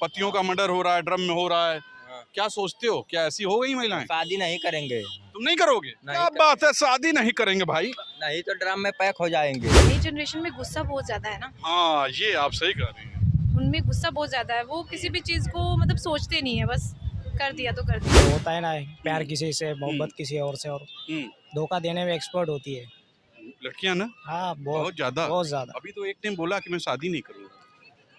पतियों का मर्डर हो रहा है, ड्रम में हो रहा है। हाँ। क्या सोचते हो, क्या ऐसी हो गई महिलाएं? शादी नहीं करेंगे, तुम नहीं करोगे? नहीं क्या बात है, शादी नहीं करेंगे भाई। नहीं तो ड्रम में पैक हो जाएंगे। नई जनरेशन में गुस्सा बहुत ज्यादा है ना, हाँ, ये आप सही कह रही हैं। उनमें गुस्सा बहुत ज्यादा है। वो किसी भी चीज को मतलब सोचते नहीं है, बस कर दिया तो कर दिया। होता है ना, प्यार किसी से, मोहब्बत किसी और से, और हम्म, धोखा देने में एक्सपर्ट होती है। लड़कियां ना हाँ, बहुत ज्यादा। बहुत ज्यादा। अभी तो एक ने बोला कि मैं शादी नहीं करूंगा।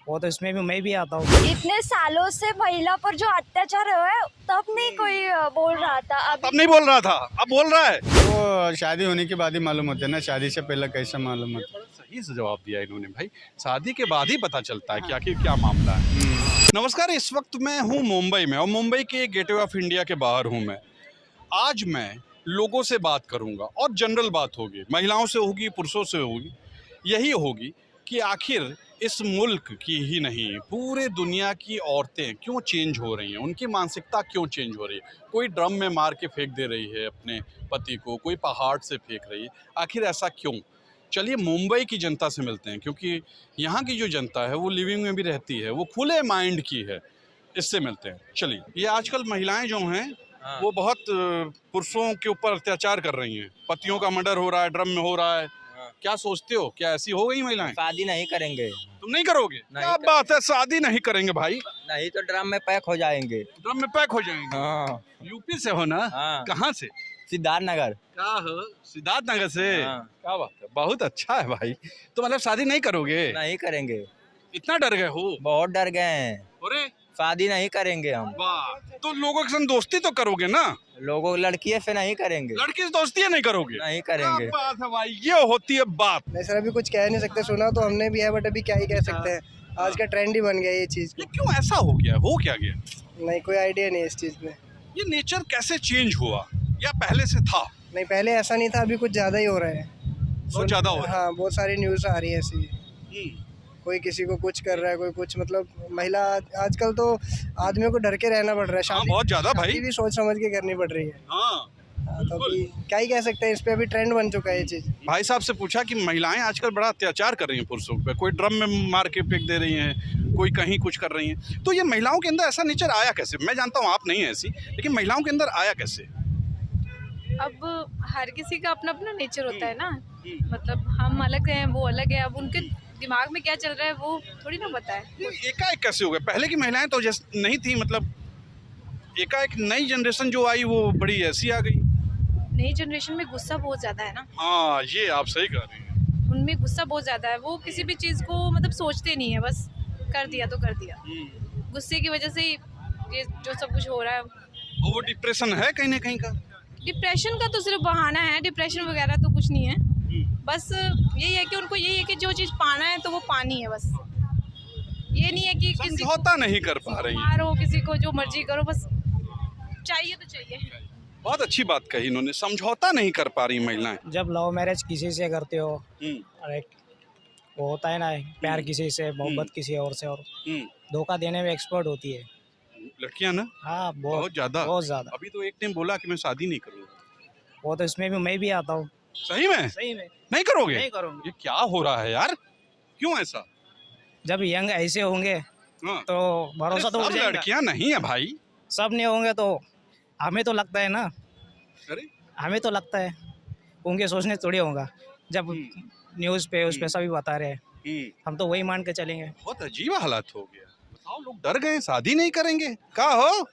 वो तो इसमें भी मैं भी आता हूँ। इतने सालों से महिला पर जो अत्याचार हुआ है तब नहीं कोई बोल रहा था। अब तब नहीं बोल रहा था, अब बोल रहा है। वो शादी होने के बाद ही मालूम होता है ना, शादी से पहले कैसा मालूम होता है। सही से जवाब दिया इन्होंने भाई, शादी के बाद ही पता चलता है कि आखिर क्या मामला है। नमस्कार, इस वक्त मैं हूँ मुंबई में और मुंबई के गेटवे ऑफ इंडिया के बाहर हूँ मैं। आज मैं लोगों से बात करूँगा और जनरल बात होगी, महिलाओं से होगी, पुरुषों से होगी। यही होगी कि आखिर इस मुल्क की ही नहीं, पूरे दुनिया की औरतें क्यों चेंज हो रही हैं, उनकी मानसिकता क्यों चेंज हो रही है। कोई ड्रम में मार के फेंक दे रही है अपने पति को, कोई पहाड़ से फेंक रही है। आखिर ऐसा क्यों? चलिए मुंबई की जनता से मिलते हैं, क्योंकि यहाँ की जो जनता है वो लिविंग में भी रहती है, वो खुले माइंड की है। इससे मिलते हैं। चलिए, ये आजकल महिलाएं जो हैं हाँ। वो बहुत पुरुषों के ऊपर अत्याचार कर रही हैं। पतियों का मर्डर हो रहा है, ड्रम में हो रहा है। हाँ। क्या सोचते हो, क्या ऐसी हो गई महिलाएं? शादी नहीं करेंगे, तुम नहीं करोगे? नहीं क्या बात है, शादी नहीं करेंगे भाई। नहीं तो ड्रम में पैक हो जाएंगे। ड्रम में पैक हो जाएंगे। हाँ। यूपी से हो ना? हाँ। कहाँ से? सिद्धार्थ नगर। क्या हो? सिद्धार्थ नगर से। हाँ। क्या बात है, बहुत अच्छा है भाई। तो मतलब शादी नहीं करोगे? नहीं करेंगे, इतना डर गए हो? बहुत डर गए हैं। अरे शादी नहीं करेंगे हम। वाह, तो लोगों के संग दोस्ती तो करोगे ना? लोगों लड़कियों से नहीं करेंगे, लड़की से दोस्ती नहीं करोगे? नहीं क्या करेंगे। बात है भाई, ये होती है बात। नहीं सर, अभी कुछ कह नहीं सकते। सुना तो हमने भी है, बट अभी क्या ही कह सकते हैं। आज का ट्रेंड ही बन गया ये चीज़। ये क्यों ऐसा हो गया, हो क्या गया? नहीं, कोई आइडिया नहीं है इस चीज़ में। ये नेचर कैसे चेंज हुआ, या पहले से था? नहीं, पहले ऐसा नहीं था, अभी कुछ ज़्यादा ही हो रहा है। बहुत ज्यादा हो रहा है। हाँ, बहुत सारी न्यूज़ आ रही है ऐसी। हम्म, कोई किसी को कुछ कर रहा है, कोई कुछ। मतलब महिला आजकल तो आदमियों को डर के रहना पड़ रहा है। हाँ, बहुत ज्यादा भाई। शादी भी सोच समझ के करनी पड़ रही है। हाँ। हाँ, तो अभी क्या ही कह सकते हैं, इस पे अभी ट्रेंड बन चुका है ये चीज़। भाई साहब से पूछा कि महिलाएं आजकल बड़ा अत्याचार कर रही हैं पुरुषों पे, कोई ड्रम में मार के फेंक दे रही हैं, कोई कहीं कुछ कर रही हैं। तो ये महिलाओं के अंदर ऐसा नेचर आया कैसे? मैं जानता हूँ आप नहीं है ऐसी, लेकिन महिलाओं के अंदर आया कैसे? अब हर किसी का अपना अपना नेचर होता है ना, मतलब हम अलग हैं, वो अलग है। अब उनके दिमाग में क्या चल रहा है वो थोड़ी ना पता है। ये एकाएक कैसे हो गया? पहले की महिलाएं तो जैसे नहीं थी, मतलब एकाएक नई जनरेशन जो आई वो बड़ी ऐसी आ गई। नई जनरेशन में गुस्सा बहुत ज्यादा है ना, हाँ, ये आप सही कह रही हैं। उनमें गुस्सा बहुत ज्यादा है। वो किसी भी चीज को मतलब सोचते नहीं है, बस कर दिया तो कर दिया। गुस्से की वजह से ही ये जो सब कुछ हो रहा है। और वो डिप्रेशन है कहीं ना कहीं का। डिप्रेशन का तो सिर्फ बहाना है, डिप्रेशन वगैरह तो कुछ नहीं है। बस यही है कि उनको यही है कि जो चीज़ पाना है तो वो पानी है, बस। ये नहीं है कि किसी को समझौता नहीं कर पा रही है। मारो, किसी को जो मर्जी करो, बस चाहिए तो चाहिए। बहुत अच्छी बात कही इन्होंने, समझौता नहीं कर पा रही महिलाएं। जब लव मैरिज किसी से करते हो, हम्म, और वो होता है ना, प्यार किसी से, मोहब्बत किसी और से, और हम्म, धोखा देने में एक्सपर्ट होती है। लड़कियां ना हाँ, बहुत ज्यादा। बहुत ज्यादा। अभी तो एक ने बोला कि मैं शादी नहीं करूंगा। वो तो इसमें भी मैं भी आता हूँ। सही में? सही में नहीं करोगे? नहीं करूँगी। ये क्या हो रहा है यार, क्यों ऐसा? जब यंग ऐसे होंगे हाँ। तो भरोसा तो अरे उठ सब जाएगा। लड़कियां नहीं है भाई। सब नहीं होंगे तो हमें तो लगता है ना, अरे हमें तो लगता है, उनके सोचने थोड़ी होगा। जब न्यूज़ पे उस पे सभी बता रहे हैं, हम तो वही मान के चलेंगे। बहुत अजीब हालत हो गया। बताओ, लोग डर गए, शादी नहीं करेंगे। का हो,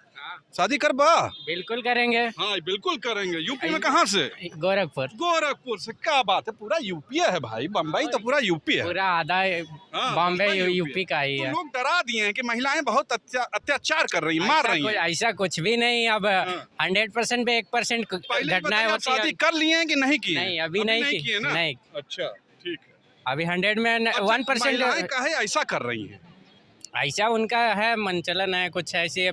शादी कर बा? बिल्कुल करेंगे। हाँ, बिल्कुल करेंगे। यूपी में कहाँ से? गोरखपुर। गोरखपुर से। क्या बात है, पूरा यूपी है भाई। बम्बई तो पूरा यूपी है। पूरा आधा हाँ, बॉम्बे पूरा यूपी का ही तो है। लोग डरा दिए हैं कि महिलाएं बहुत अत्याचार कर रही हैं, मार रही हैं। ऐसा कुछ भी नहीं। अब 100% पे 1% पहले घटनाएं बताइए, आप होती शादी है। कर लिए हैं कि नहीं की? नहीं, अभी नहीं की है ना? नहीं। अच्छा, ठीक है। अभी 100 में अच्छा, 1% महिलाएं काहे ऐसा कर रही हैं? ऐसा उनका है, मनचलन है कुछ ऐसे।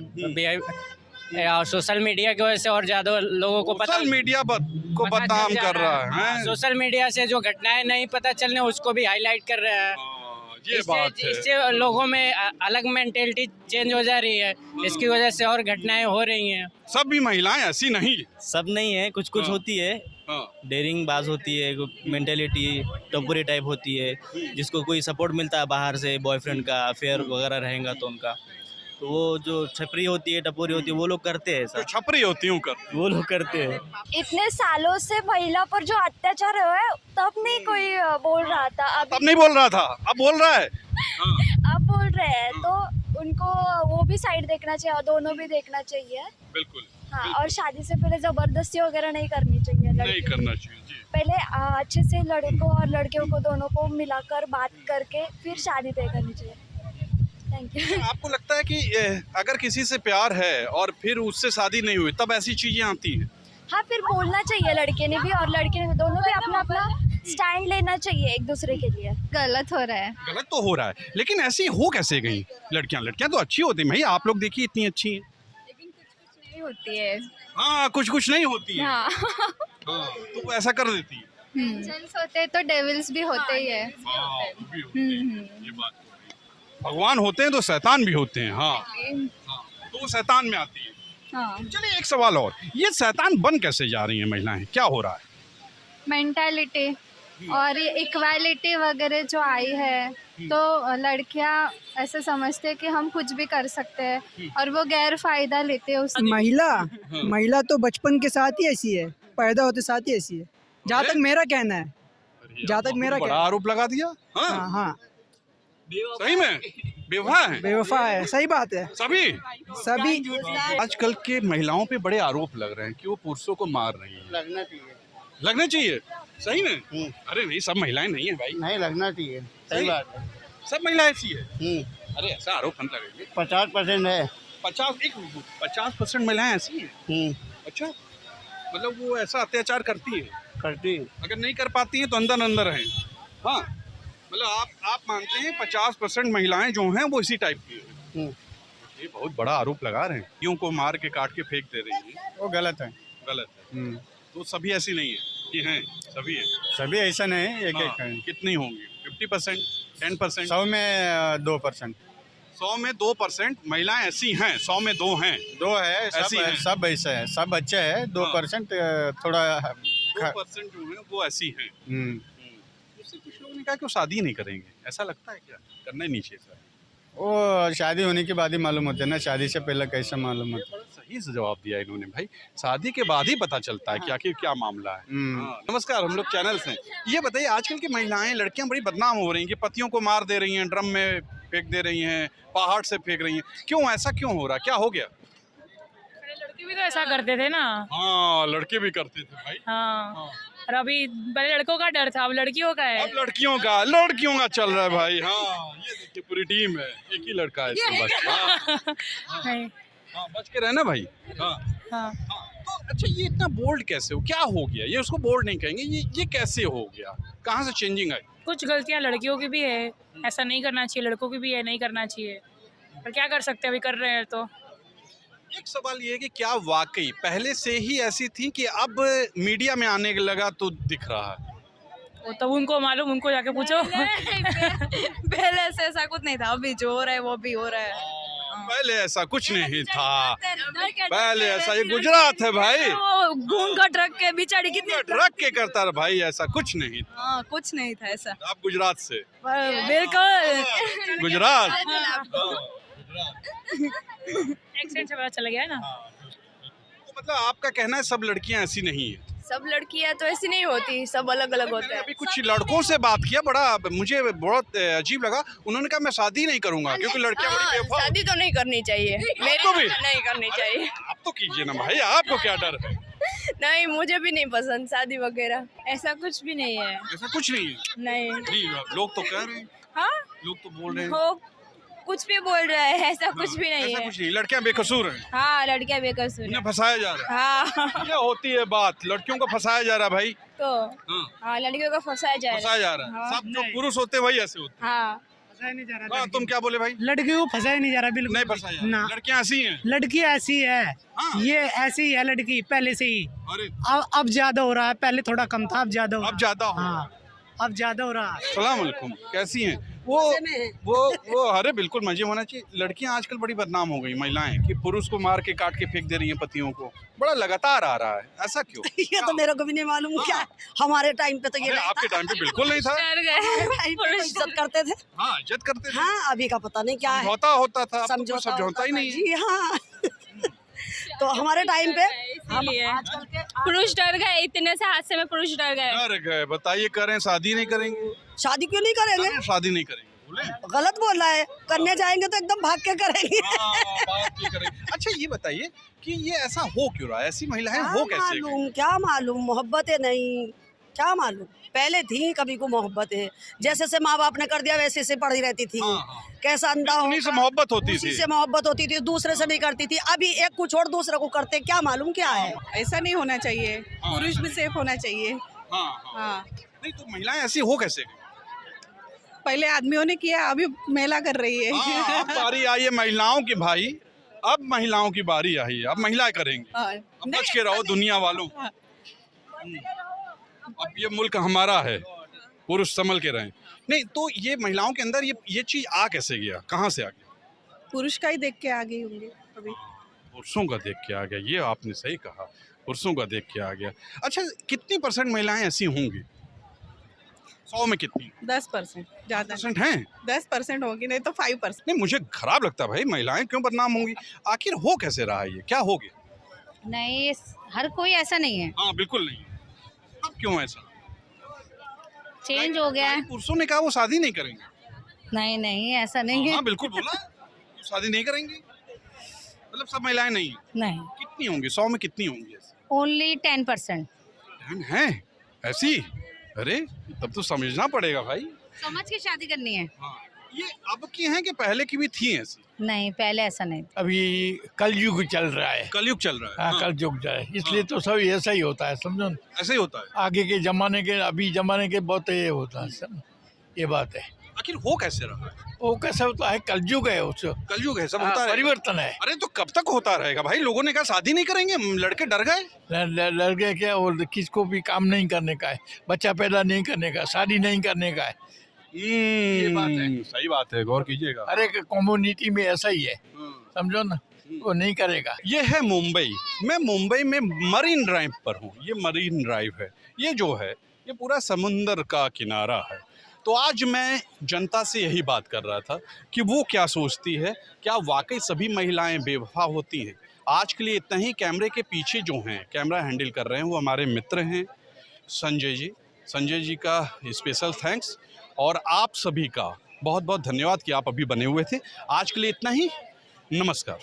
सोशल मीडिया की वजह से और ज्यादा लोगों को पता सोशल मीडिया को पता बदनाम चल जा कर रहा है। सोशल मीडिया से जो घटनाएं नहीं पता चलने उसको भी हाईलाइट कर रहे हैं। हाँ, ये बात है। इससे लोगों में अलग मेंटेलिटी चेंज हो जा रही है। इसकी वजह से और घटनाएं हो रही हैं। सब भी महिलाएं ऐसी नहीं। सब नहीं है, कुछ कुछ हाँ। होती है। हाँ, डेयरिंग बाज होती है, मेंटेलिटी टपोरी टाइप होती है, जिसको कोई सपोर्ट मिलता है बाहर से, बॉयफ्रेंड का अफेयर वगैरह रहेगा तो उनका तो वो जो छपरी होती है टपोरी होती है वो लोग करते हैं जो ऐसा, छपरी होती हूँ कर वो लोग करते हैं। इतने सालों से महिला पर जो अत्याचार हुआ है तब नहीं कोई बोल रहा था, तब अभी नहीं बोल रहा था, अब बोल रहा है। हाँ, अब बोल रहे हैं, तो उनको वो भी साइड देखना चाहिए और दोनों भी देखना चाहिए। बिल्कुल हाँ, और शादी से पहले जबरदस्ती वगैरह नहीं करनी चाहिए नहीं लड़की। करना चाहिए जी। पहले अच्छे से लड़कों और लड़कियों को दोनों को मिलाकर बात करके फिर शादी तय करनी चाहिए। Thank you. आपको लगता है कि अगर किसी से प्यार है और फिर उससे शादी नहीं हुई तब ऐसी चीजें आती हैं? हाँ, फिर बोलना चाहिए लड़के ने भी और लड़के ने भी, दोनों भी अपना अपना स्टैंड लेना चाहिए एक दूसरे के लिए। गलत हो रहा है। गलत तो हो रहा है, लेकिन ऐसी हो कैसे गई लड़कियां तो अच्छी होती हैं भाई, आप लोग देखिए इतनी अच्छी हैं। नहीं होती है। हाँ, कुछ नहीं होती है। हाँ। हाँ, तो वो ऐसा कर देती है। जेंट्स होते हैं तो डेविल्स भी होते ही है। हाँ, वो भी होते हैं, ये बात तो है। भगवान होते हैं तो शैतान भी होते हैं। हाँ, हाँ, तो वो शैतान में आती है। हाँ। चलिए एक सवाल और, ये शैतान बन कैसे जा रही हैं महिलाएं, क्या हो रहा है? मेंटालिटी और इक्वालिटी वगैरह जो आई है, तो लड़कियां ऐसे समझते हैं कि हम कुछ भी कर सकते हैं और वो गैर फायदा लेते हैं उससे। महिला तो बचपन के साथ ही ऐसी है, पैदा होते साथ ही ऐसी है, जहाँ तक मेरा कहना है। जहाँ तक मेरा बड़ा आरोप लगा दिया। हाँ, हाँ, सही में बेवफा है, बेवफा है, सही बात है। सभी सभी आजकल के महिलाओं पे बड़े आरोप लग रहे हैं कि वो पुरुषों को मार रही हैं। लगना चाहिए सही में? अरे नहीं, सब महिलाएं नहीं है भाई, नहीं लगना चाहिए, सही बात है। सब महिलाएं ऐसी है। अरे ऐसा आरोप मत लगाइए। 50% है। 50% महिलाएं ऐसी हैं। अच्छा, मतलब वो ऐसा अत्याचार करती है, करती अगर नहीं कर पाती हैं तो अंदर अंदर हैं। हाँ, मतलब आप मानते हैं 50% महिलाएं जो हैं वो इसी टाइप की हैं। ये बहुत बड़ा आरोप लगा रहे हैं, यूं को मार के काट के फेंक दे रही है, वो गलत है। गलत है। तो सभी ऐसी नहीं है, ये हैं सभी हैं। सभी ऐसा नहीं है, एक हाँ, एक है। कितनी होंगी? 50%, 10%? 100 में 2%। 100 में 2% महिलाएं ऐसी हैं, 100 में 2 हैं। 2 है, ऐसी हैं। सब ऐसा है, सब अच्छे है। 2% थोड़ा 2% जो है वो ऐसी हैं। उससे कुछ लोगों ने कहा कि वो शादी नहीं करेंगे, ऐसा लगता है क्या? करना ही नहीं चाहिए सर। वो शादी होने के बाद ही मालूम होता है ना, शादी से पहले कैसे मालूम होता है। सही से जवाब दिया इन्होंने भाई, शादी के बाद ही पता चलता है कि आखिर क्या मामला है। हाँ। नमस्कार, हम लोग चैनल से। ये बताइए, आजकल की महिलाएं, लड़कियां बड़ी बदनाम हो रही हैं कि पतियों को मार दे रही हैं, ड्रम में फेंक दे रही हैं, पहाड़ से फेंक रही हैं। क्यों, ऐसा क्यों हो रहा है, क्या हो गया? लड़के भी तो ऐसा करते थे ना। हाँ, लड़के भी करते थे भाई। हाँ, और अभी पहले लड़कों का डर था, अब लड़कियों का है। अब लड़कियों का चल रहा है भाई। हाँ, ये देखिए पूरी टीम है, एक ही लड़का है इसमें बस। नहीं। हाँ, बच के रहना भाई। हाँ, हाँ। तो अच्छा, ये इतना बोल्ड कैसे हो, क्या हो गया? ये उसको बोल्ड नहीं कहेंगे, ये कैसे हो गया, कहाँ से चेंजिंग आई? कुछ गलतियां लड़कियों की भी है, ऐसा नहीं करना चाहिए, लड़कों की भी है, नहीं करना चाहिए, पर क्या कर सकते हैं, अभी कर रहे हैं तो। एक सवाल ये है कि क्या वाकई पहले से ही ऐसी थी कि अब मीडिया में आने लगा तो दिख रहा है? वो तब उनको मालूम, उनको जाके पूछो। पहले से ऐसा कुछ नहीं था, अभी जो हो रहा है वो भी हो रहा है। पहले ऐसा कुछ नहीं था, पहले ऐसा, ये गुजरात है भाई, वो घूम का ट्रक के बिचारी कितनी रख के करता रहा भाई, ऐसा कुछ नहीं था। हाँ, कुछ नहीं था ऐसा। आप गुजरात से? बिल्कुल। गुजरात। एक्सीडेंट से पता चल गया है ना। तो मतलब आपका कहना है सब लड़कियां ऐसी नहीं है? सब लड़कियां तो ऐसी नहीं होती, सब अलग अलग होते मैंने हैं। अभी कुछ लड़कों से बात किया, मुझे बहुत अजीब लगा, उन्होंने कहा मैं शादी नहीं करूंगा क्योंकि लड़कियां बड़ी बेवफा। शादी तो नहीं करनी चाहिए, आपको भी नहीं करनी चाहिए। आप तो कीजिए ना भाई, आपको क्या डर है? नहीं, मुझे भी नहीं पसंद शादी वगैरह, ऐसा कुछ भी नहीं है। ऐसा कुछ नहीं है। नहीं। लोग तो कह रहे हैं, हाँ, लोग तो बोल रहे हैं, हो कुछ भी बोल रहा है, ऐसा कुछ भी नहीं ऐसा है। कुछ नहीं, लड़कियां बेकसूर हैं, हाँ, लड़कियां बेकसूर उन्हें हैं। फंसाया जा रहा है। हाँ। क्या होती है बात, लड़कियों को फंसाया जा रहा है भाई। तो हाँ, हाँ, लड़कियों को फंसाया जा रहा फंसाया जा रहा है। हाँ। सब जो पुरुष होते हैं वही ऐसे होते हाँ। हैं। हाँ, तुम क्या बोले भाई? लड़कियों को फंसाया नहीं जा रहा, बिल्कुल नहीं फंसाया जा ना। रहा, लड़कियां ऐसी हैं। लड़की ऐसी है, हाँ। ये ऐसी है लड़की पहले से ही। अरे अब ज्यादा हो रहा है, पहले थोड़ा कम था, अब ज्यादा हो रहा अब है। ज्यादा हो रहा है। हाँ, अब ज्यादा हो रहा है। सलाम अलैकुम, कैसी हैं? वो अरे बिल्कुल मजे में होना चाहिए। लड़कियां आजकल बड़ी बदनाम हो गई, महिलाएं, कि पुरुष को मार के काट के फेंक दे रही हैं पतियों को। बड़ा लगातार आ रहा है, ऐसा क्यों? ये तो मेरे को भी नहीं मालूम क्या है। हमारे टाइम पे तो ये अरे नहीं आपके टाइम पे बिल्कुल नहीं था। टाइम पे तो इज्जत करते थे। हाँ, इज्जत करते थे, हाँ, अभी का पता नहीं क्या है। समझौता होता था, अब तो कोई समझौता समझौता ही होता नहीं था। है। जी हाँ। तो हमारे टाइम पे हम इसीलिए आजकल के पुरुष डर गए, इतने से हादसे में पुरुष डर गए। डर गए, बताइए, करें शादी नहीं करेंगे? शादी क्यों नहीं करेंगे? करें, शादी नहीं करेंगे बोले? गलत बोल रहा है। करने जाएंगे तो एकदम भाग के करेंगे। हाँ, बात नहीं करेंगे। अच्छा ये बताइए कि ये ऐसा हो क्यों रहा है, ऐसी महिलाएं हो कैसे गई? क्या मालूम, मोहब्बतें नहीं, क्या मालूम। पहले थी कभी को मोहब्बतें, जैसे से माँ बाप ने कर दिया वैसे से पढ़ी रहती थी। हाँ। कैसा अंधा उन्हीं से मोहब्बत होती उसी थी। से मोहब्बत होती थी, दूसरे से नहीं करती थी। अभी एक को छोड़ दूसरे को करते, क्या मालूम क्या है। ऐसा नहीं होना चाहिए, हाँ। पुरुष भी सेफ होना चाहिए। हाँ, हाँ। हाँ, नहीं तो महिलाएं ऐसी हो कैसे गई? पहले आदमियों ने किया, अभी महिला कर रही है। हाँ, अब बारी आई है महिलाओं की भाई, अब महिलाओं की बारी आई है, अब महिलाएं करेंगी। हाँ, अब बच के रहो दुनिया वालों। अब ये मुल्क हमारा है, पुरुष संभल के रहें। नहीं तो ये महिलाओं के अंदर ये चीज आ कैसे गया, कहाँ से आ गया? पुरुष का ही देख के आ गई होंगे अभी। पुरुषों का देख के आ गया, ये आपने सही कहा, पुरुषों का देख के आ गया। अच्छा कितनी % महिलाएं ऐसी होंगी, 100 में कितनी? 10%, ज्यादा 10% हैं? 10% होगी, नहीं तो 5%। नहीं मुझे खराब लगता है भाई, महिलाएं क्यों बदनाम होंगी, आखिर हो कैसे रहा है, ये क्या हो गया? नहीं, हर कोई ऐसा नहीं है, हाँ बिल्कुल नहीं, अब क्यों ऐसा? चेंज हो गया है। पुरुषों ने कहा वो शादी नहीं करेंगे। नहीं ऐसा नहीं है। हाँ बिल्कुल बोला, वो शादी नहीं करेंगे, मतलब सब महिलाएं नहीं? नहीं, कितनी होंगी, 100 में कितनी होंगी? ओनली 10%। हैं ऐसी? अरे तब तो समझना पड़ेगा भाई। समझ के शादी करनी है। हाँ, ये अब की हैं कि पहले की भी थी ऐसी? नहीं, पहले ऐसा नहीं। अभी कलयुग चल रहा है। कलयुग चल रहा है। हाँ, कलयुग जाए, इसलिए तो सब ऐसा ही होता है, समझो ना। ऐसे ही होता है। आगे के जमाने के, अभी जमाने के बहुत ये होता है सब, ये बात है। आखिर हो कैसे रहा है? वो कैसे होता है, कलयुग है उसको, कलयुग है, सब होता है, परिवर्तन है। अरे तो कब तक होता रहेगा भाई? लोगों ने कहा शादी नहीं करेंगे, लड़के डर गए। लड़के क्या, और किसको भी काम नहीं करने का है, बच्चा पैदा नहीं करने का, शादी नहीं करने का है। ये बात है। सही बात है, गौर कीजिएगा। हर एक कम्युनिटी में ऐसा ही है, समझो ना, वो नहीं करेगा। ये है मुंबई, मैं मुंबई में मरीन ड्राइव पर हूँ। ये मरीन ड्राइव है, ये जो है ये पूरा समुंदर का किनारा है। तो आज मैं जनता से यही बात कर रहा था कि वो क्या सोचती है, क्या वाकई सभी महिलाएं बेवफा होती हैं? आज के लिए इतना ही। कैमरे के पीछे जो हैं, कैमरा हैंडल कर रहे हैं, वो हमारे मित्र हैं संजय जी। संजय जी का स्पेशल थैंक्स, और आप सभी का बहुत बहुत धन्यवाद कि आप अभी बने हुए थे। आज के लिए इतना ही, नमस्कार।